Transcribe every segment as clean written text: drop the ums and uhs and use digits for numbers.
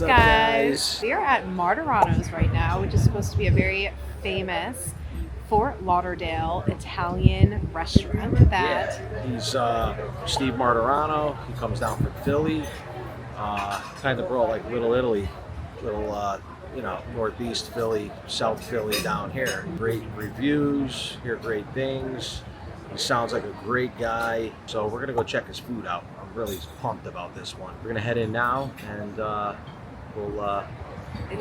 What's up, guys? We are at Martorano's right now, which is supposed to be a very famous Fort Lauderdale Italian restaurant. He's Steve Martorano. He comes down from Philly. Kind of brought like Little Italy, Northeast Philly, South Philly down here. Great reviews, hear great things. He sounds like a great guy. So we're gonna go check his food out. I'm really pumped about this one. We're gonna head in now, and we'll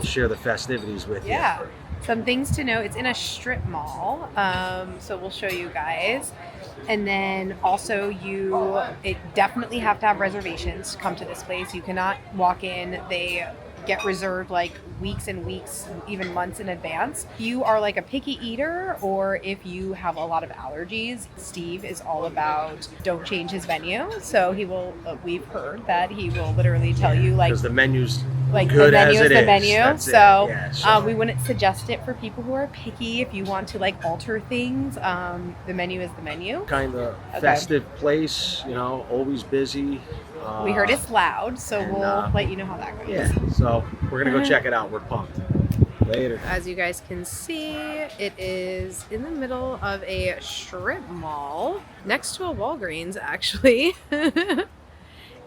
share the festivities with you. Yeah. Some things to know, it's in a strip mall, so we'll show you guys. And then also it definitely have to have reservations to come to this place. You cannot walk in. They get reserved like weeks and weeks, even months in advance. If you are like a picky eater, or if you have a lot of allergies, Steve is all about don't change his menu. So he will, we've heard that he will literally tell you like, because the menu's like good the menu as is it the is. menu. That's So, it. Yeah, we wouldn't suggest it for people who are picky. If you want to like alter things, the menu is the menu. Kind of festive place, always busy. We heard it's loud, so we'll let you know how that goes. Yeah, so we're gonna go check it out. We're pumped. Later. As you guys can see, it is in the middle of a strip mall, next to a Walgreens, actually.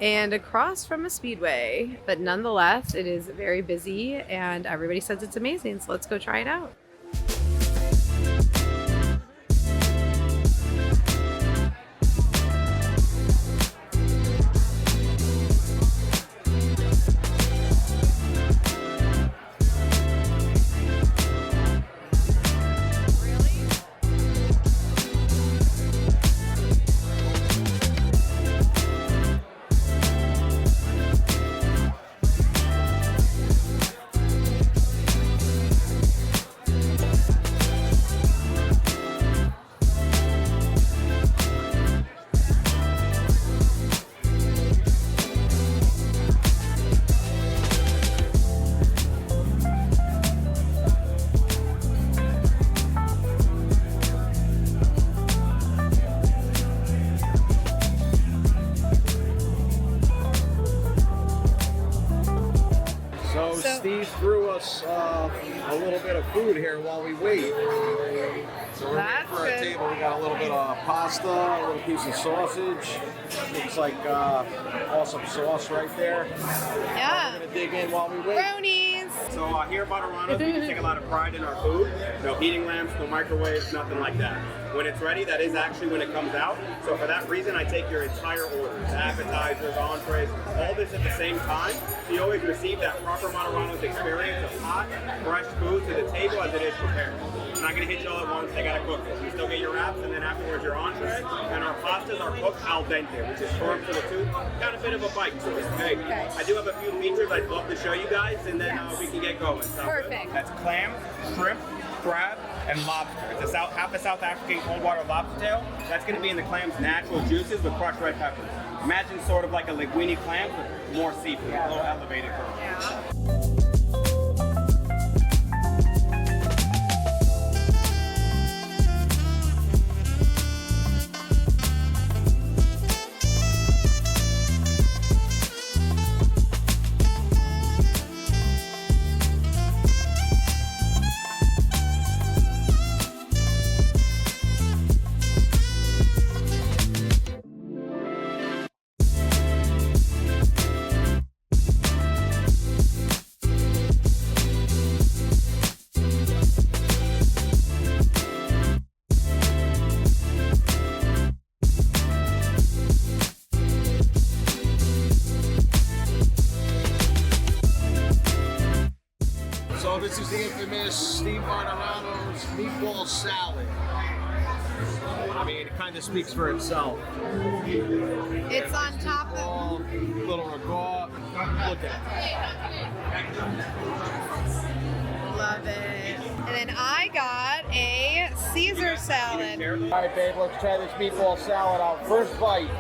And across from a speedway, but nonetheless, it is very busy and everybody says it's amazing. So let's go try it out. Steve threw us a little bit of food here while we wait. So we're waiting for our table. We got a little bit of pasta, a little piece of sausage. Looks like awesome sauce right there. Yeah. We're gonna dig in while we wait. Brownies. So here at Martorano's, we just take a lot of pride in our food. No heating lamps, no microwaves, nothing like that. When it's ready, that is actually when it comes out. So for that reason, I take your entire orders, appetizers, entrees, all this at the same time. So you always receive that proper Martorano's experience of hot, fresh food to the table as it is prepared. I'm not gonna hit you all at once, they gotta cook it. You still get your wraps, and then afterwards your entree. And our pastas are cooked al dente, which is firm to the tooth. Got a bit of a bite to it, okay? I do have a few features I'd love to show you guys, and then we can get going. Sound Perfect. good? That's clam, shrimp, crab, and lobster. It's half a South African cold water lobster tail. That's going to be in the clam's natural juices with crushed red peppers. Imagine sort of like a linguine clam with more seafood, a little elevated. Yeah. So this is the infamous Steve Martorano's meatball salad. I mean, it kind of speaks for itself. It's on top of... Little ragout. Look at Love it. And then I got a Caesar salad. it. All right, babe, let's try this meatball salad out. First bite.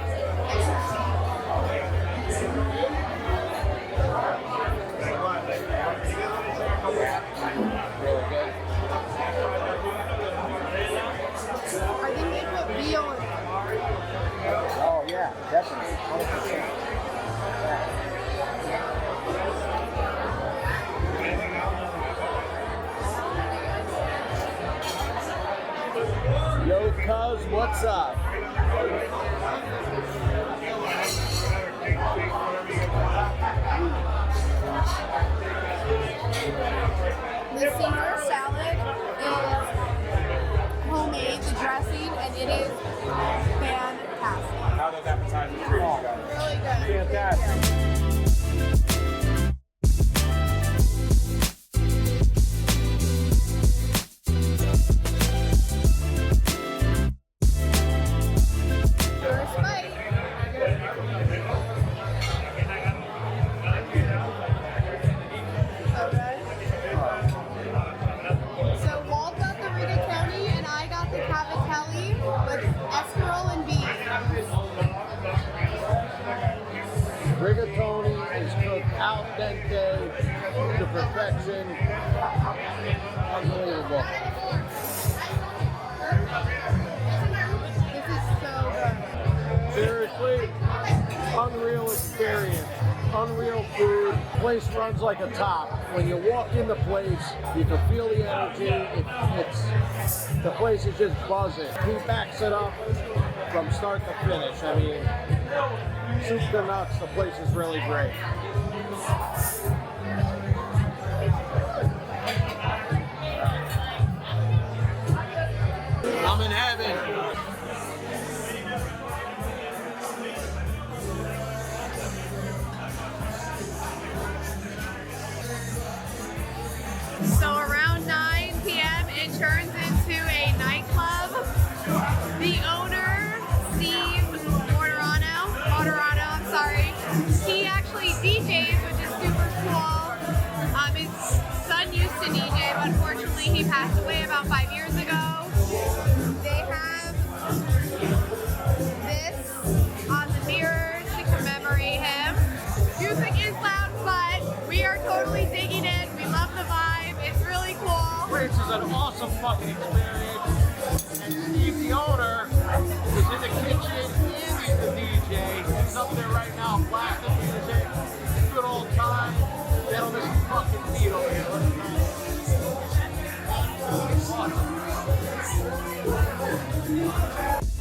Really good. I think they put veal in it. Oh, yeah, definitely. 100%. Yeah. Cuz, what's up? The Caesar salad is homemade, the dressing, and it is fantastic. How those appetizers treating you guys? Really good. Fantastic. First bite. Okay. So Walt got the rigatoni and I got the cavatelli with escarole and beef. Rigatoni is cooked al dente to perfection. Unbelievable. This is so good. Seriously, unreal experience. Unreal food. Place runs like a top. When you walk in the place, you can feel the energy. The place is just buzzing. He backs it up from start to finish. I mean, soup to nuts. The place is really great. I'm in heaven. So around 9 p.m. it turns into a nightclub. The owner, Steve Martorano, I'm sorry, he actually DJs, which is super cool. His son used to DJ, but unfortunately he passed away about 5 years ago. They have this on the mirrors to commemorate him. Music is loud, but we are totally digging it. We love the vibe. It's really cool. This is an awesome fucking experience. And Steve, the owner, is in the kitchen and he's the DJ. He's up there right now blasting music. Good old time. They don't miss a fucking beat over here. Let's go.